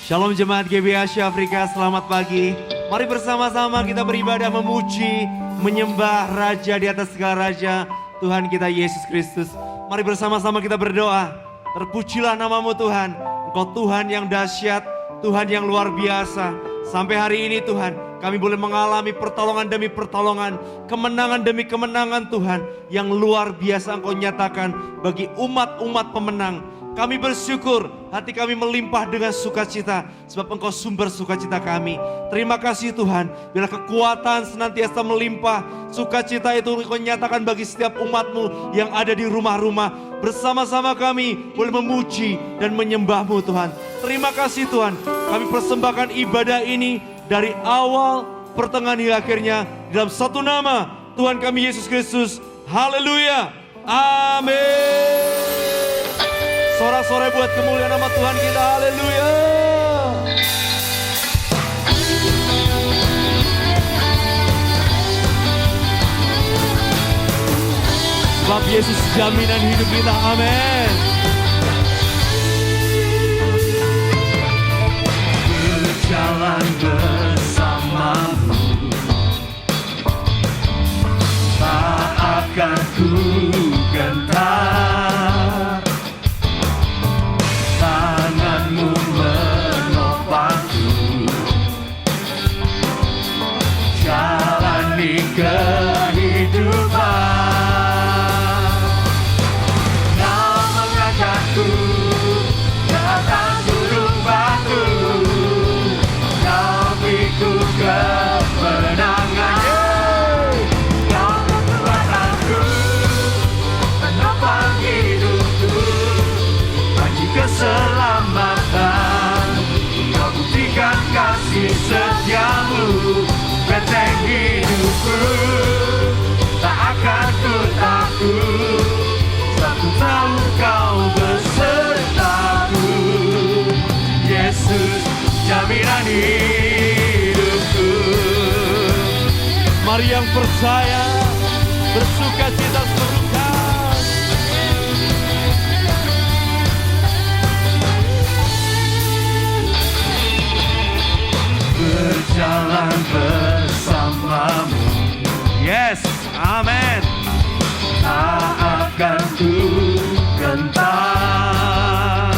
Shalom jemaat GBI Asia Afrika, selamat pagi. Mari bersama-sama kita beribadah memuji, menyembah Raja di atas segala Raja, Tuhan kita Yesus Kristus. Mari bersama-sama kita berdoa. Terpujilah namamu Tuhan, Engkau Tuhan yang dahsyat, Tuhan yang luar biasa. Sampai hari ini Tuhan, kami boleh mengalami pertolongan demi pertolongan, kemenangan demi kemenangan Tuhan, yang luar biasa Engkau nyatakan bagi umat-umat pemenang. Kami bersyukur, hati kami melimpah dengan sukacita, sebab Engkau sumber sukacita kami. Terima kasih Tuhan, bila kekuatan senantiasa melimpah, sukacita itu Engkau nyatakan bagi setiap umat-Mu yang ada di rumah-rumah. Bersama-sama kami boleh memuji dan menyembah-Mu Tuhan. Terima kasih Tuhan, kami persembahkan ibadah ini dari awal, pertengahan hingga akhirnya, dalam satu nama, Tuhan kami Yesus Kristus. Haleluya, amin. Sorak-sorai buat kemuliaan nama Tuhan kita, haleluya. Sebab Yesus jaminan hidup kita, amin. Berjalan bersamamu, tak akan ku gentar. Tanganmu menopangku, jalani kehidupan. Kau mengangkatku ke atas gunung batu, kau beriku kemenangan. Kau kekuatanku, penopang hidupku, bagi keselamatan. Kau buktikan kasih setiamu, benteng hidupku. Tak akan ku takut, sebab ku tahu kau besertaku. Yesus jaminan hidupku. Mari yang percaya, bersuka cita serukan. Berjalan bersamamu, Yes, amin. tak akan ku gentar.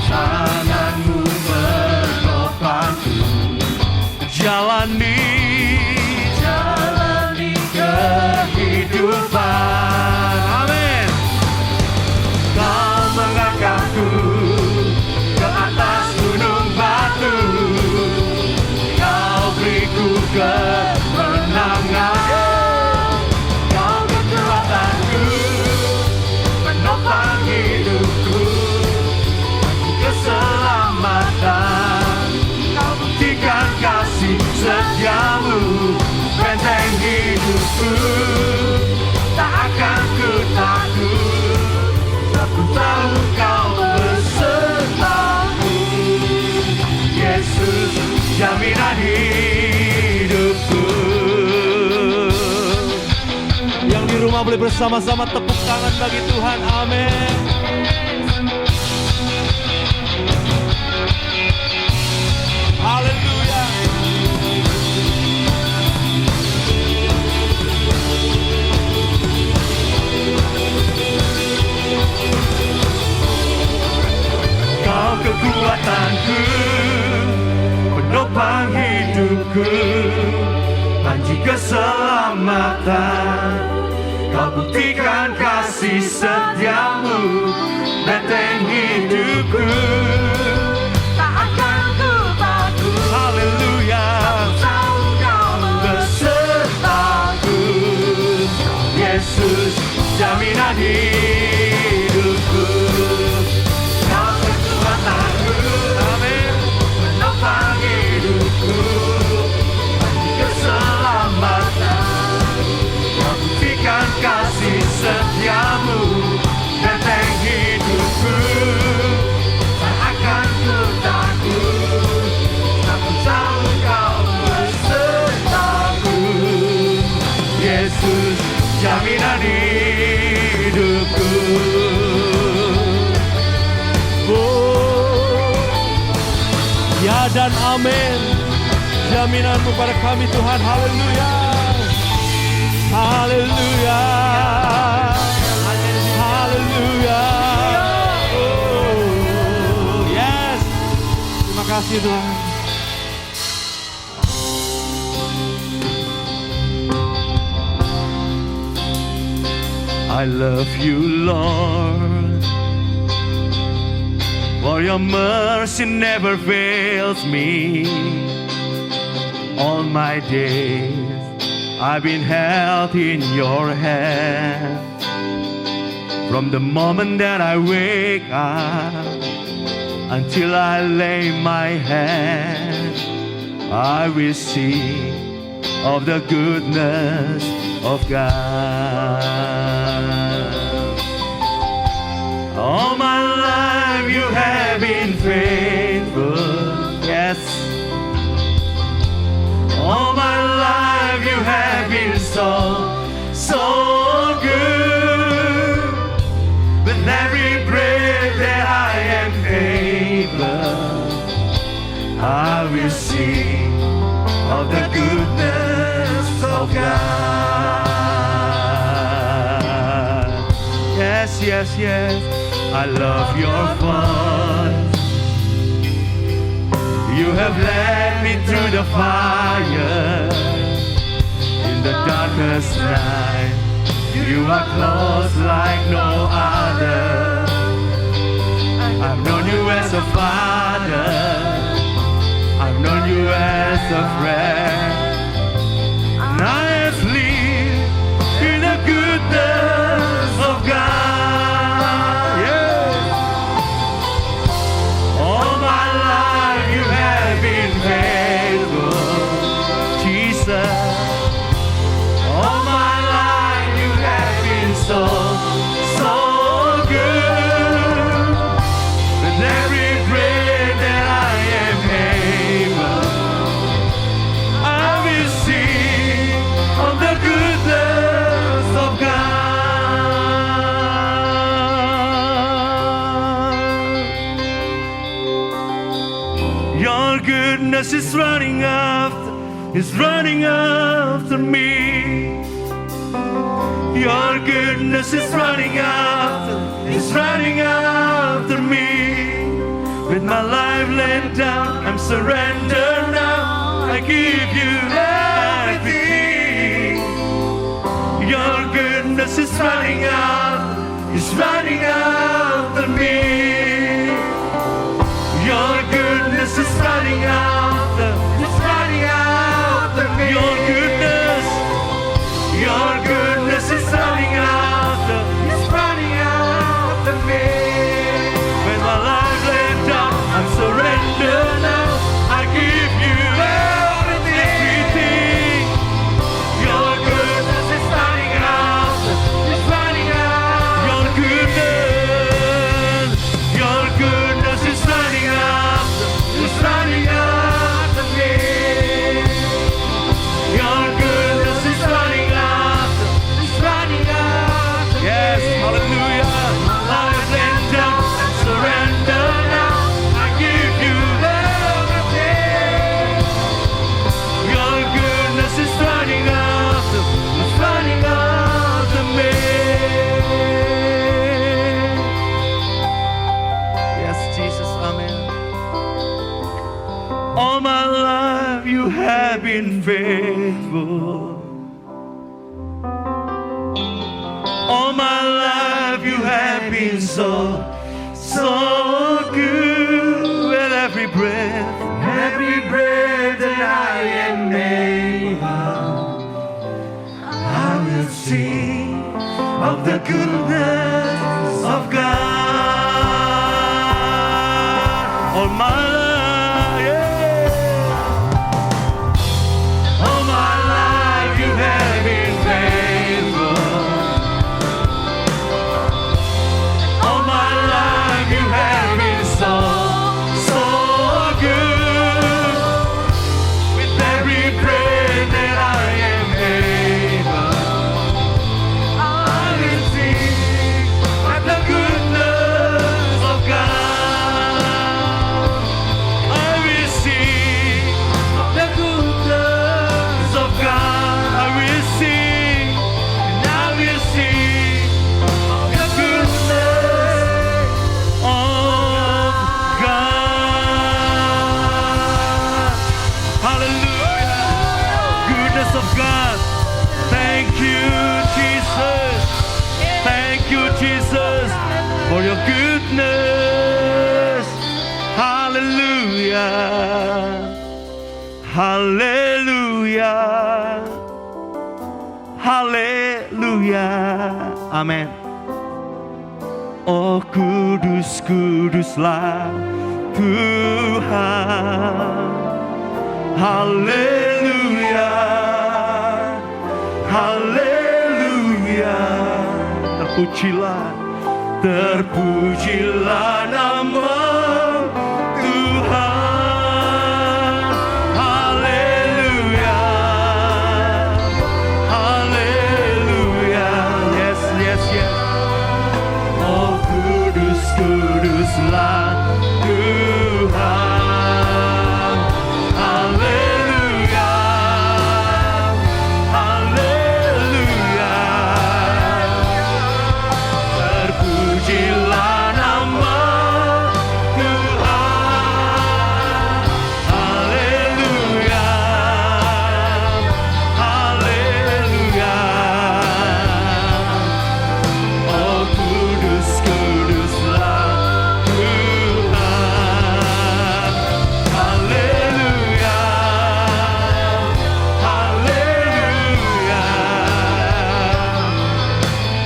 Tanganmu menopangku, Jalani kehidupan. amin. Kau mengangkatku ke atas gunung batu, kau beriku kemenangan. Kau kekuatanku, penopang hidupku, bagi keselamatan. Kau buktikan kasih setiamu, benteng hidupku. Tak akan ku takut, sebab ku tahu kau besertaku. Yesus jaminan hidupku. Yang di rumah boleh bersama-sama tepuk tangan bagi Tuhan, amin. Haleluya. Kau kekuatanku, penopang hidupku, panji keselamatan. Kau buktikan kasih setiamu, benteng hidupku. Tak akan ku takut, Haleluya. tahu kau besertaku. Yesus jaminan hidupku. Kau kekuatanku, Amin. penopang hidupku, bagi keselamatan. Kau buktikan kasih setiamu, dan Amin. Jaminan-Mu pada kami Tuhan. Haleluya. Haleluya. Haleluya. Oh, yes. Terima kasih Tuhan. I love you, Lord, for your mercy never fails me. All my days I've been held in your hand. From the moment that I wake up until I lay my head, I will sing of the goodness of God. All my life you have been faithful, yes. All my life you have been so good. With every breath that I am able, I will sing of the goodness of God. Yes, yes, yes, I love your voice. You have led me through the fire. In the darkest night, you are close like no other. I've known you as a father, I've known you as a friend, and I have lived in the goodness of God. Yeah. All my life you have been faithful, Jesus. All my life you have been so good. With every breath that I am able, I will sing of the goodness of God. Your goodness is running after me. Your goodness is running after me. With my life laid down, I'm surrendered now. I give you everything. Your goodness is running after me. Your goodness is running after me. Your goodness is running after me. When my life laid down, I'm surrendered now. I give you everything. Your goodness is running after. Your goodness is running after me. Your goodness is running after. Yes, hallelujah. Life laid down, surrender now. I give you everything. Your goodness is running after me. Yes, Jesus, amen. All my life you have been faithful. All my life you have been so good. With every breath that I am able, I will sing of the goodness of God. All my life, yeah. All my life you have been faithful. All my life you have been so good. With every breath that I am able, I will sing for your goodness. Hallelujah, hallelujah, hallelujah. Amin. Oh kudus, kuduslah Tuhan. Haleluya, haleluya. Terpujilah, terpujilah nama Tuhan. Haleluya, haleluya. Yes, yes, yes. Oh kudus, kuduslah Tuhan. Haleluya, haleluya. Terpujilah nama Tuhan. Haleluya, haleluya. Oh kudus, kuduslah Tuhan. Haleluya, haleluya.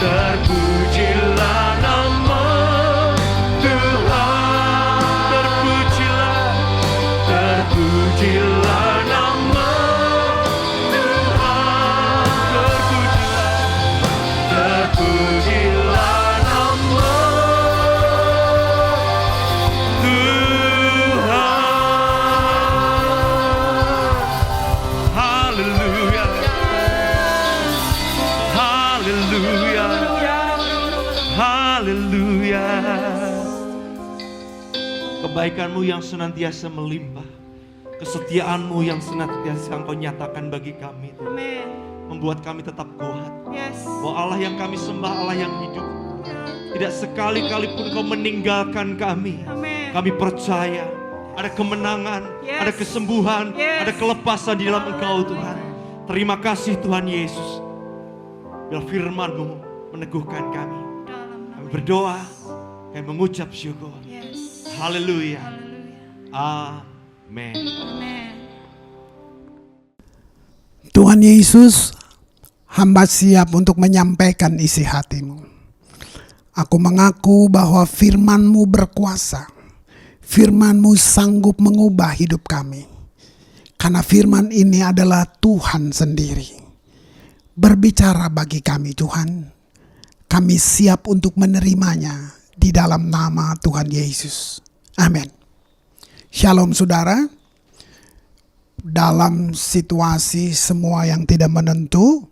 Terpujilah nama Tuhan. Terpujilah, terpujilah nama Tuhan. Terpujilah, terpujilah nama Tuhan. Haleluya, haleluya, haleluya. Kebaikanmu yang senantiasa melimpah, kesetiaanmu yang senantiasa Engkau nyatakan bagi kami, Tuhan, Amin. membuat kami tetap kuat. Yes. Bahwa Allah yang kami sembah, Allah yang hidup, tidak sekali-kali pun Kau meninggalkan kami. Amin. Kami percaya ada kemenangan, Yes. ada kesembuhan, Yes. ada kelepasan di dalam Engkau, Tuhan. Terima kasih Tuhan Yesus. Bila firman-Mu meneguhkan kami. Dalam Kami nama berdoa, kami mengucap syukur. Yes. Haleluya. Haleluya. Amin. Amin. Tuhan Yesus, hamba siap untuk menyampaikan isi hatimu. Aku mengaku bahwa firman-Mu berkuasa. Firman-Mu sanggup mengubah hidup kami. Karena firman ini adalah Tuhan sendiri. Berbicara bagi kami Tuhan. Kami siap untuk menerimanya di dalam nama Tuhan Yesus. Amin. Shalom saudara. Dalam situasi semua yang tidak menentu,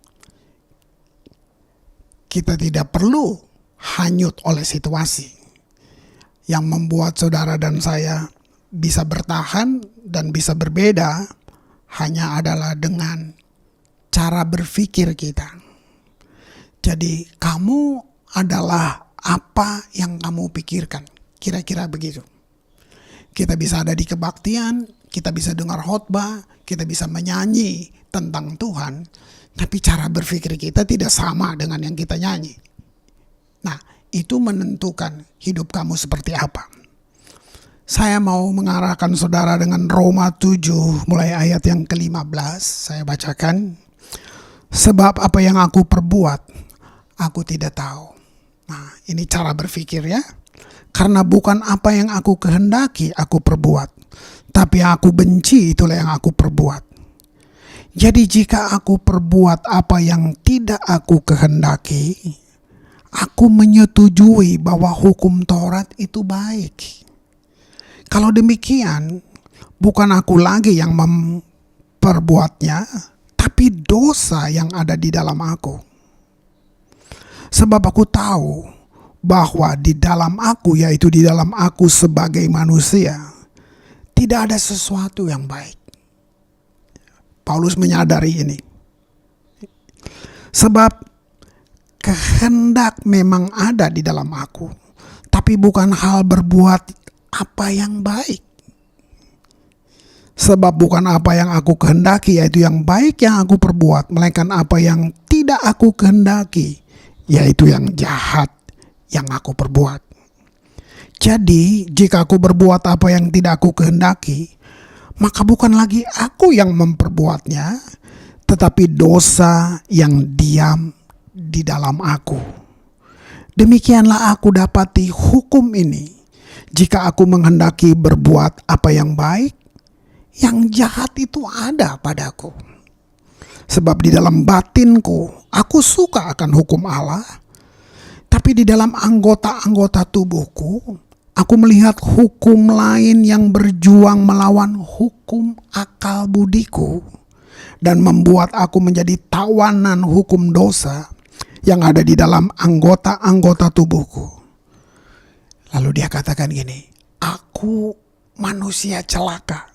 kita tidak perlu hanyut oleh situasi. Yang membuat saudara dan saya bisa bertahan dan bisa berbeda hanya adalah dengan cara berpikir kita. Jadi kamu adalah apa yang kamu pikirkan. Kira-kira begitu. Kita bisa ada di kebaktian, kita bisa dengar khotbah, kita bisa menyanyi tentang Tuhan, tapi cara berpikir kita tidak sama dengan yang kita nyanyi. Nah, itu menentukan hidup kamu seperti apa. Saya mau mengarahkan saudara dengan Roma 7 mulai ayat yang ke-15. Saya bacakan. Sebab apa yang aku perbuat, aku tidak tahu. Nah, ini cara berpikir ya. Karena bukan apa yang aku kehendaki aku perbuat, tapi yang aku benci itulah yang aku perbuat. Jadi jika aku perbuat apa yang tidak aku kehendaki, aku menyetujui bahwa hukum Taurat itu baik. Kalau demikian, bukan aku lagi yang memperbuatnya, tapi dosa yang ada di dalam aku. Sebab aku tahu bahwa di dalam aku, yaitu di dalam aku sebagai manusia, tidak ada sesuatu yang baik. Paulus menyadari ini. Sebab kehendak memang ada di dalam aku, tapi bukan hal berbuat apa yang baik. Sebab bukan apa yang aku kehendaki, yaitu yang baik yang aku perbuat, melainkan apa yang tidak aku kehendaki, yaitu yang jahat yang aku perbuat. Jadi jika aku berbuat apa yang tidak aku kehendaki, maka bukan lagi aku yang memperbuatnya, tetapi dosa yang diam di dalam aku. Demikianlah aku dapati hukum ini. Jika aku menghendaki berbuat apa yang baik, yang jahat itu ada padaku. Sebab di dalam batinku aku suka akan hukum Allah, tapi di dalam anggota-anggota tubuhku aku melihat hukum lain yang berjuang melawan hukum akal budiku dan membuat aku menjadi tawanan hukum dosa yang ada di dalam anggota-anggota tubuhku. Lalu dia katakan gini, aku manusia celaka.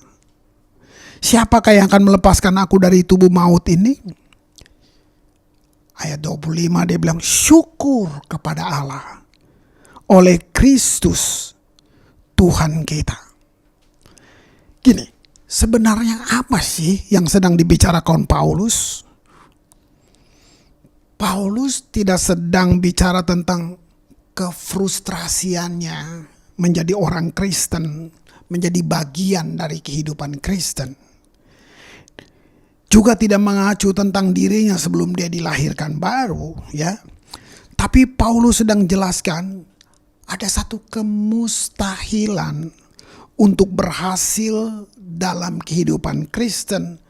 Siapakah yang akan melepaskan aku dari tubuh maut ini? Ayat 25 dia bilang, syukur kepada Allah oleh Kristus Tuhan kita. Gini, sebenarnya apa sih yang sedang dibicarakan Paulus? Paulus tidak sedang bicara tentang kefrustrasiannya menjadi orang Kristen, menjadi bagian dari kehidupan Kristen. Juga tidak mengacu tentang dirinya sebelum dia dilahirkan baru, ya. Tapi Paulus sedang jelaskan ada satu kemustahilan untuk berhasil dalam kehidupan Kristen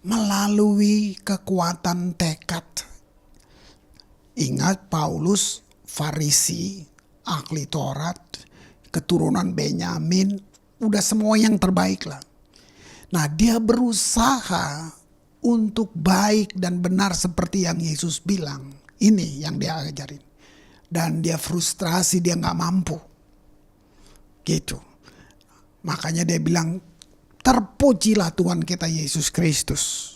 melalui kekuatan tekad. Ingat, Paulus Farisi, ahli Taurat, keturunan Benyamin, udah semua yang terbaik lah. Nah, dia berusaha untuk baik dan benar seperti yang Yesus bilang. Ini yang dia ajarin. Dan dia frustrasi, dia gak mampu. Gitu. Makanya dia bilang, terpujilah Tuhan kita Yesus Kristus.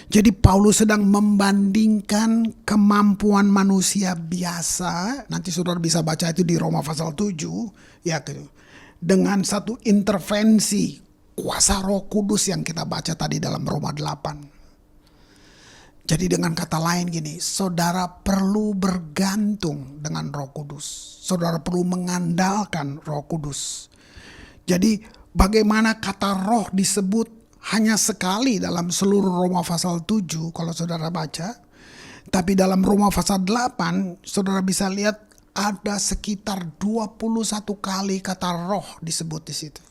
Jadi Paulus sedang membandingkan kemampuan manusia biasa. Nanti saudara bisa baca itu di Roma pasal 7. Ya, dengan satu intervensi kuasa Roh Kudus yang kita baca tadi dalam Roma 8. Jadi dengan kata lain gini, saudara perlu bergantung dengan Roh Kudus. Saudara perlu mengandalkan Roh Kudus. Jadi bagaimana kata roh disebut hanya sekali dalam seluruh Roma pasal 7 kalau saudara baca. Tapi dalam Roma pasal 8 saudara bisa lihat ada sekitar 21 kali kata roh disebut di situ.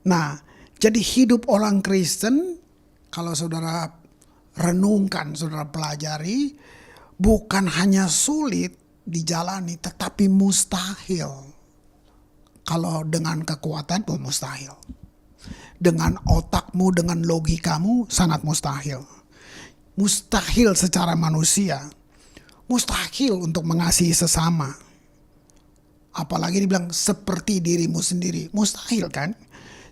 Nah, jadi hidup orang Kristen, kalau saudara renungkan, saudara pelajari, bukan hanya sulit dijalani, tetapi mustahil. Kalau dengan kekuatan pun mustahil. Dengan otakmu, dengan logikamu sangat mustahil. Mustahil secara manusia. Mustahil untuk mengasihi sesama. Apalagi dibilang seperti dirimu sendiri. Mustahil kan?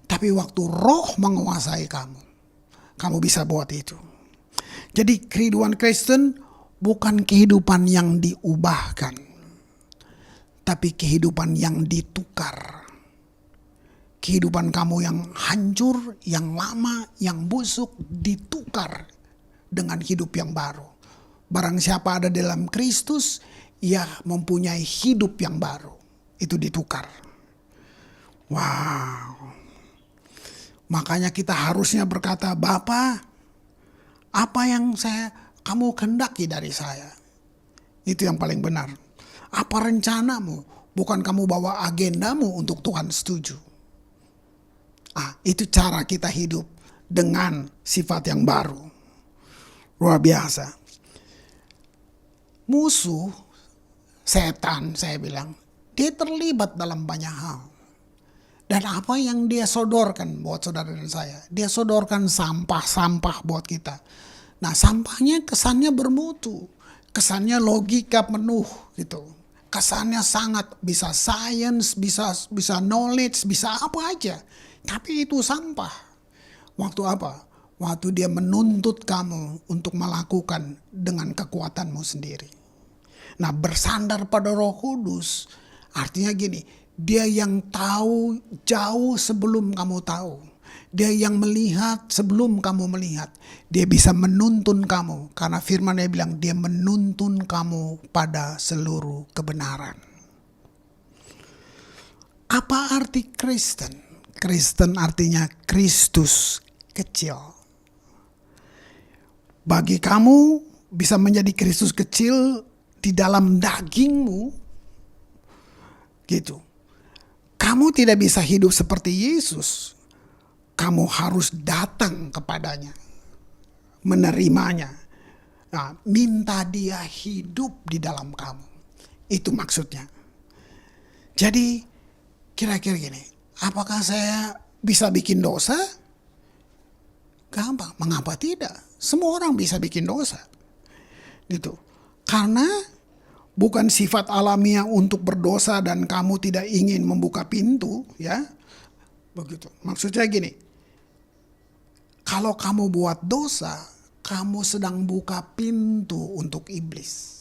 Tapi waktu roh menguasai kamu, kamu bisa buat itu. Jadi kehidupan Kristen bukan kehidupan yang diubahkan, tapi kehidupan yang ditukar. Kehidupan kamu yang hancur, yang lama, yang busuk ditukar dengan hidup yang baru. Barang siapa ada dalam Kristus, ia mempunyai hidup yang baru. Itu ditukar. Wow. Makanya kita harusnya berkata, Bapa, apa yang kamu kehendaki dari saya? Itu yang paling benar. Apa rencanamu? Bukan kamu bawa agendamu untuk Tuhan setuju. Itu cara kita hidup dengan sifat yang baru. Luar biasa. Musuh, setan saya bilang, dia terlibat dalam banyak hal. Dan apa yang dia sodorkan buat saudara dan saya? Dia sodorkan sampah-sampah buat kita. Nah, sampahnya kesannya bermutu. Kesannya logika penuh gitu. Kesannya sangat bisa science, bisa knowledge, bisa apa aja. Tapi itu sampah. Waktu apa? Waktu dia menuntut kamu untuk melakukan dengan kekuatanmu sendiri. Nah, bersandar pada Roh Kudus artinya gini, dia yang tahu jauh sebelum kamu tahu. Dia yang melihat sebelum kamu melihat. Dia bisa menuntun kamu. Karena firman dia bilang dia menuntun kamu pada seluruh kebenaran. Apa arti Kristen? Kristen artinya Kristus kecil. Bagi kamu bisa menjadi Kristus kecil di dalam dagingmu, gitu. Kamu tidak bisa hidup seperti Yesus. Kamu harus datang kepadanya, menerimanya. Nah, minta dia hidup di dalam kamu. Itu maksudnya. Jadi kira-kira gini, apakah saya bisa bikin dosa? Gampang. Mengapa tidak? Semua orang bisa bikin dosa. Gitu. Karena bukan sifat alamiah untuk berdosa dan kamu tidak ingin membuka pintu, ya. Begitu. Maksudnya gini. Kalau kamu buat dosa, kamu sedang buka pintu untuk iblis.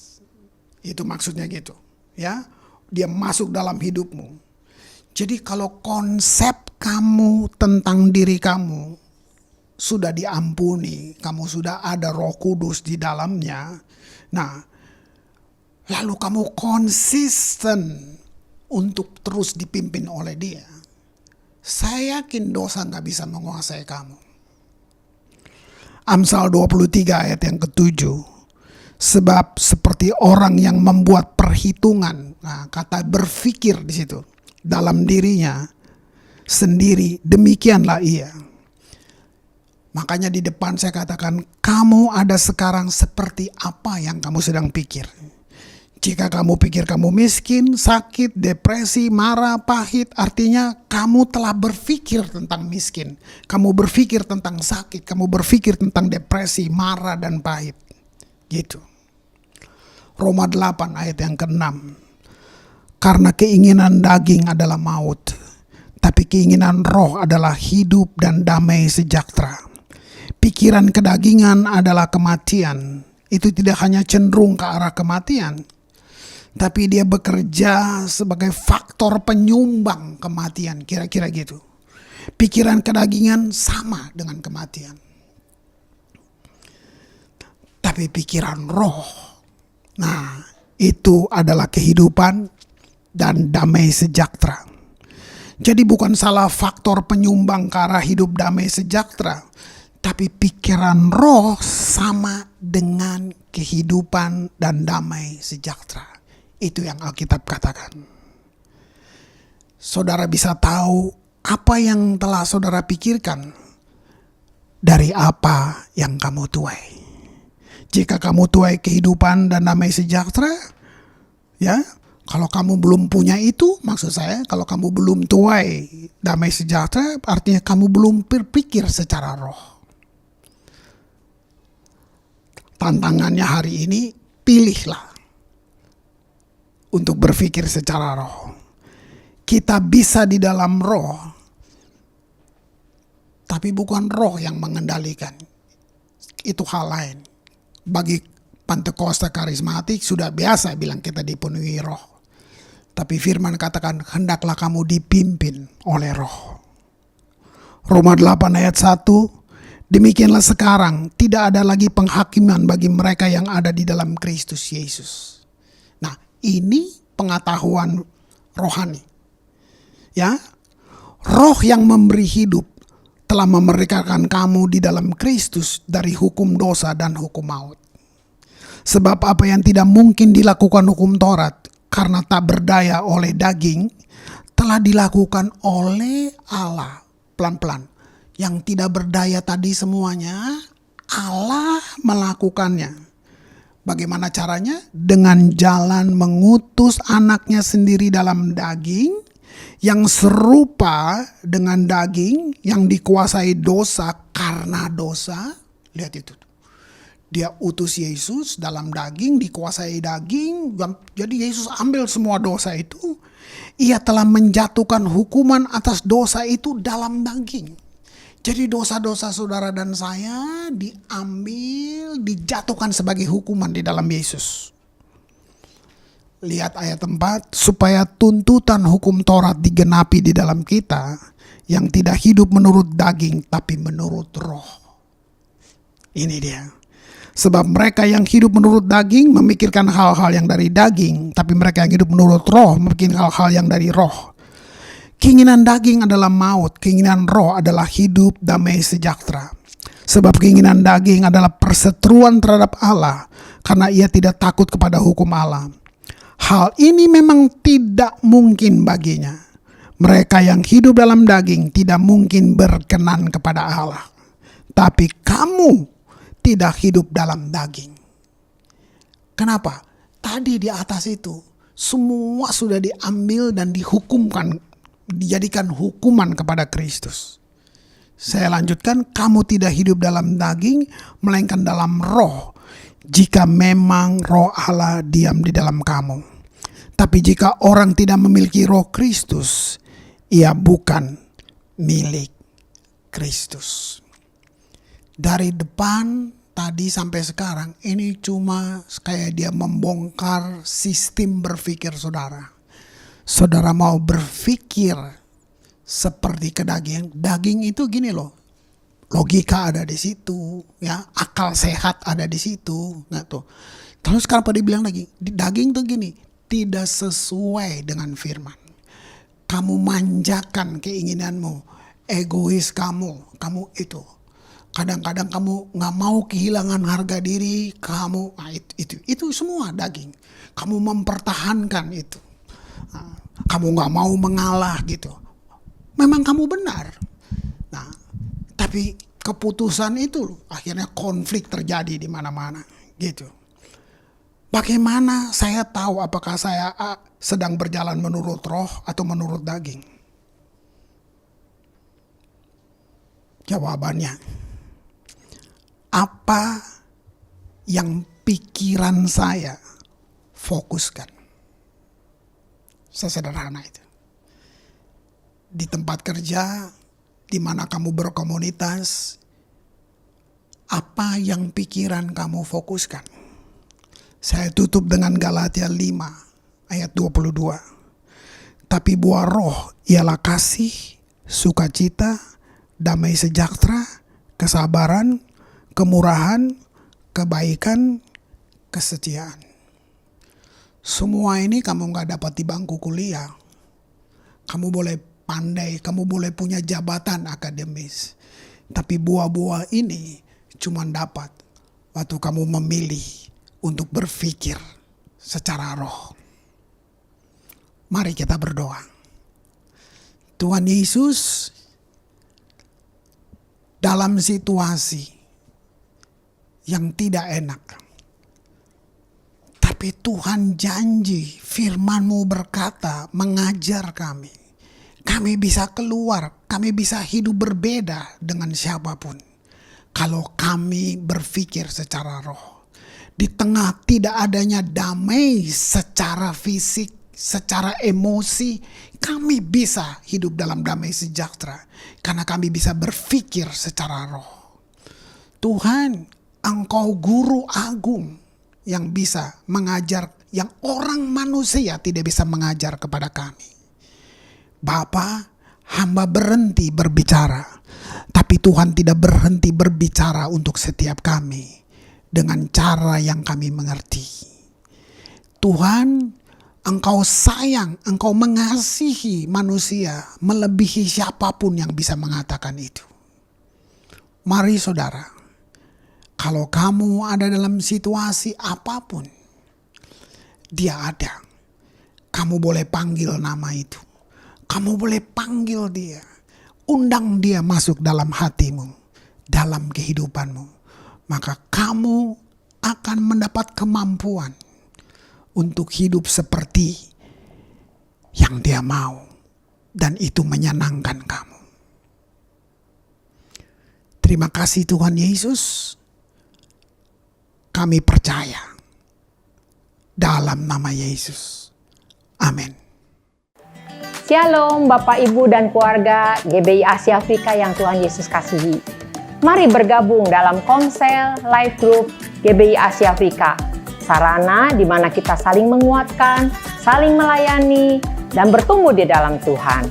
Itu maksudnya gitu, ya. Dia masuk dalam hidupmu. Jadi kalau konsep kamu tentang diri kamu sudah diampuni, kamu sudah ada Roh Kudus di dalamnya. Nah, lalu kamu konsisten untuk terus dipimpin oleh dia. Saya yakin dosa gak bisa menguasai kamu. Amsal 23 ayat yang ke-7. Sebab seperti orang yang membuat perhitungan. Nah, kata berpikir di situ. Dalam dirinya sendiri, demikianlah ia. Makanya di depan saya katakan, kamu ada sekarang seperti apa yang kamu sedang pikir. Jika kamu pikir kamu miskin, sakit, depresi, marah, pahit, artinya kamu telah berpikir tentang miskin. Kamu berpikir tentang sakit, kamu berpikir tentang depresi, marah, dan pahit. Gitu. Roma 8 ayat yang ke-6. Karena keinginan daging adalah maut, tapi keinginan roh adalah hidup dan damai sejahtera. Pikiran kedagingan adalah kematian. Itu tidak hanya cenderung ke arah kematian, tapi dia bekerja sebagai faktor penyumbang kematian, kira-kira gitu. Pikiran kedagingan sama dengan kematian. Tapi pikiran roh, nah itu adalah kehidupan dan damai sejahtera. Jadi bukan salah faktor penyumbang ke arah hidup damai sejahtera, tapi pikiran roh sama dengan kehidupan dan damai sejahtera. Itu yang Alkitab katakan. Saudara bisa tahu apa yang telah saudara pikirkan dari apa yang kamu tuai. Jika kamu tuai kehidupan dan damai sejahtera, ya, kalau kamu belum punya itu, maksud saya, kalau kamu belum tuai damai sejahtera, artinya kamu belum berpikir secara roh. Tantangannya hari ini, pilihlah untuk berpikir secara roh. Kita bisa di dalam roh, tapi bukan roh yang mengendalikan. Itu hal lain. Bagi Pentakosta karismatik sudah biasa bilang kita dipenuhi roh. Tapi firman katakan, hendaklah kamu dipimpin oleh roh. Roma 8 ayat 1, demikianlah sekarang tidak ada lagi penghakiman bagi mereka yang ada di dalam Kristus Yesus. Nah, ini pengetahuan rohani. Ya, roh yang memberi hidup telah memerdekakan kamu di dalam Kristus dari hukum dosa dan hukum maut. Sebab apa yang tidak mungkin dilakukan hukum Taurat karena tak berdaya oleh daging, telah dilakukan oleh Allah. Pelan-pelan. Yang tidak berdaya tadi semuanya, Allah melakukannya. Bagaimana caranya? Dengan jalan mengutus anaknya sendiri dalam daging, yang serupa dengan daging yang dikuasai dosa karena dosa. Lihat itu. Dia utus Yesus dalam daging, dikuasai daging. Jadi Yesus ambil semua dosa itu. Ia telah menjatuhkan hukuman atas dosa itu dalam daging. Jadi dosa-dosa saudara dan saya diambil, dijatuhkan sebagai hukuman di dalam Yesus. Lihat ayat 4, supaya tuntutan hukum Taurat digenapi di dalam kita, yang tidak hidup menurut daging tapi menurut roh. Ini dia. Sebab mereka yang hidup menurut daging memikirkan hal-hal yang dari daging, tapi mereka yang hidup menurut roh memikirkan hal-hal yang dari roh. keinginan daging adalah maut, keinginan roh adalah hidup, damai, sejahtera. Sebab keinginan daging adalah perseteruan terhadap Allah, karena ia tidak takut kepada hukum Allah. Hal ini memang tidak mungkin baginya. Mereka yang hidup dalam daging tidak mungkin berkenan kepada Allah. Tapi kamu tidak hidup dalam daging. Kenapa? Tadi di atas itu semua sudah diambil dan dihukumkan, dijadikan hukuman kepada Kristus. Saya lanjutkan, kamu tidak hidup dalam daging, melainkan dalam roh, jika memang roh Allah diam di dalam kamu. Tapi jika orang tidak memiliki roh Kristus, ia bukan milik Kristus. Dari depan tadi sampai sekarang, ini cuma kayak dia membongkar sistem berpikir saudara. Saudara mau berpikir seperti kedaging, daging itu gini loh, logika ada di situ, ya, akal sehat ada di situ, nggak tuh. Terus kenapa dibilang lagi, daging tuh gini, tidak sesuai dengan firman. Kamu manjakan keinginanmu, egois kamu itu. Kadang-kadang kamu nggak mau kehilangan harga diri kamu, nah itu semua daging. Kamu mempertahankan itu, kamu nggak mau mengalah gitu. Memang kamu benar. Nah, tapi keputusan itu akhirnya konflik terjadi di mana-mana gitu. Bagaimana saya tahu apakah saya sedang berjalan menurut roh atau menurut daging? Jawabannya, apa yang pikiran saya fokuskan. Sesederhana itu. Di tempat kerja, di mana kamu berkomunitas, apa yang pikiran kamu fokuskan? Saya tutup dengan Galatia 5 ayat 22. Tapi buah roh ialah kasih, sukacita, damai sejahtera, kesabaran, kemurahan, kebaikan, kesetiaan. Semua ini kamu gak dapat di bangku kuliah. Kamu boleh pandai, kamu boleh punya jabatan akademis. Tapi buah-buah ini cuma dapat waktu kamu memilih untuk berpikir secara roh. Mari kita berdoa. Tuhan Yesus, dalam situasi yang tidak enak, tapi Tuhan janji, firman-Mu berkata, mengajar kami. Kami bisa keluar, kami bisa hidup berbeda dengan siapapun. Kalau kami berpikir secara roh. Di tengah tidak adanya damai secara fisik, secara emosi, kami bisa hidup dalam damai sejahtera. Karena kami bisa berpikir secara roh. Tuhan, Engkau guru agung yang bisa mengajar, yang orang manusia tidak bisa mengajar kepada kami. Bapa, hamba berhenti berbicara, tapi Tuhan tidak berhenti berbicara untuk setiap kami dengan cara yang kami mengerti. Tuhan, Engkau sayang, Engkau mengasihi manusia melebihi siapapun yang bisa mengatakan itu. Mari saudara, kalau kamu ada dalam situasi apapun, Dia ada. Kamu boleh panggil nama itu. Kamu boleh panggil Dia. Undang Dia masuk dalam hatimu, dalam kehidupanmu. Maka kamu akan mendapat kemampuan untuk hidup seperti yang Dia mau. Dan itu menyenangkan kamu. Terima kasih Tuhan Yesus. Kami percaya dalam nama Yesus. Amin. Shalom Bapak Ibu dan keluarga GBI Asia Afrika yang Tuhan Yesus kasihi. Mari bergabung dalam Komsel Life Group GBI Asia Afrika. Sarana di mana kita saling menguatkan, saling melayani, dan bertumbuh di dalam Tuhan.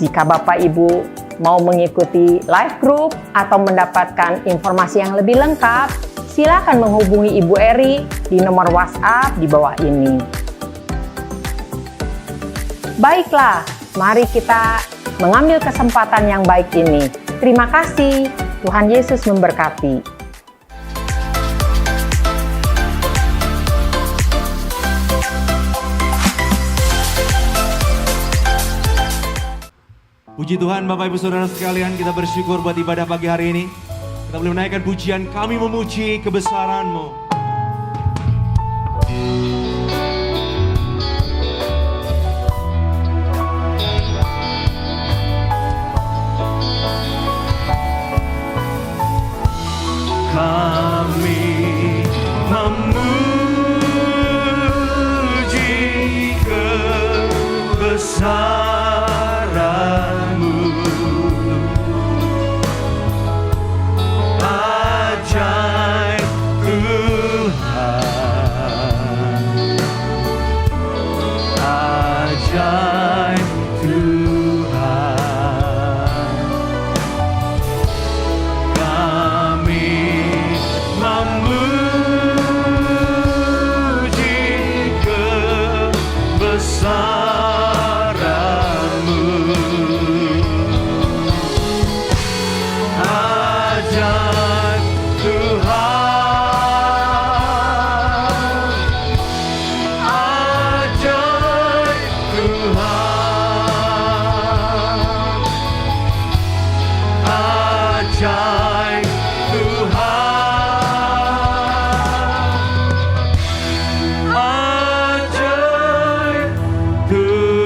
Jika Bapak Ibu mau mengikuti live group atau mendapatkan informasi yang lebih lengkap, silakan menghubungi Ibu Eri di nomor WhatsApp di bawah ini. Baiklah, mari kita mengambil kesempatan yang baik ini. Terima kasih, Tuhan Yesus memberkati. Puji Tuhan Bapak Ibu Saudara sekalian, kita bersyukur buat ibadah pagi hari ini. Kita boleh menaikkan pujian, kami memuji kebesaran-Mu. Kami memuji kebesaran-Mu, ajaib Tuhan, ajaib Tuhan. Kami memuji kebesaran-Mu, ajaib Tuhan, ajaib Tuhan, ajaib Tuhan, ajaib Tuhan.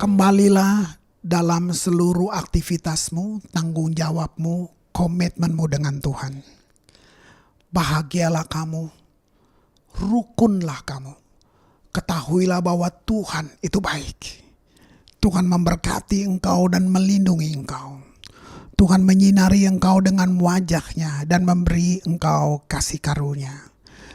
Kembalilah dalam seluruh aktivitasmu, tanggung jawabmu, komitmenmu dengan Tuhan. Bahagialah kamu, rukunlah kamu. Ketahuilah bahwa Tuhan itu baik. Tuhan memberkati engkau dan melindungi engkau. Tuhan menyinari engkau dengan wajah-Nya dan memberi engkau kasih karunia.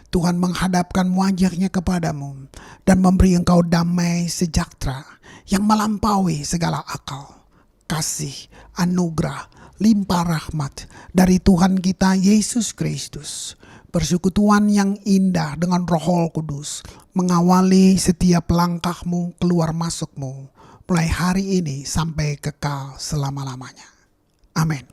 Tuhan menghadapkan wajah-Nya kepadamu dan memberi engkau damai sejahtera yang melampaui segala akal. Kasih, anugerah, limpah rahmat dari Tuhan kita Yesus Kristus. Persekutuan yang indah dengan Roh Kudus mengawali setiap langkahmu keluar masukmu mulai hari ini sampai kekal selama-lamanya. Amin.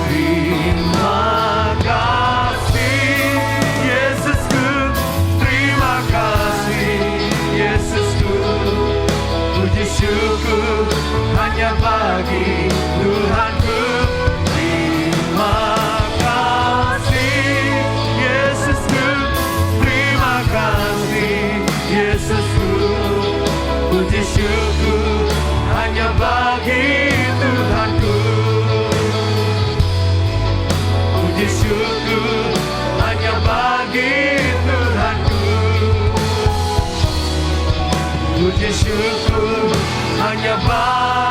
Terima kasih Yesusku, terima kasih Yesusku. Puji syukur hanya bagi Tuhanku. Terima kasih Yesusku, terima kasih Yesusku. Puji syukur hanya bagi Tuhanku. Puji syukur hanya bagi Tuhanku. Puji syukur hanya bagi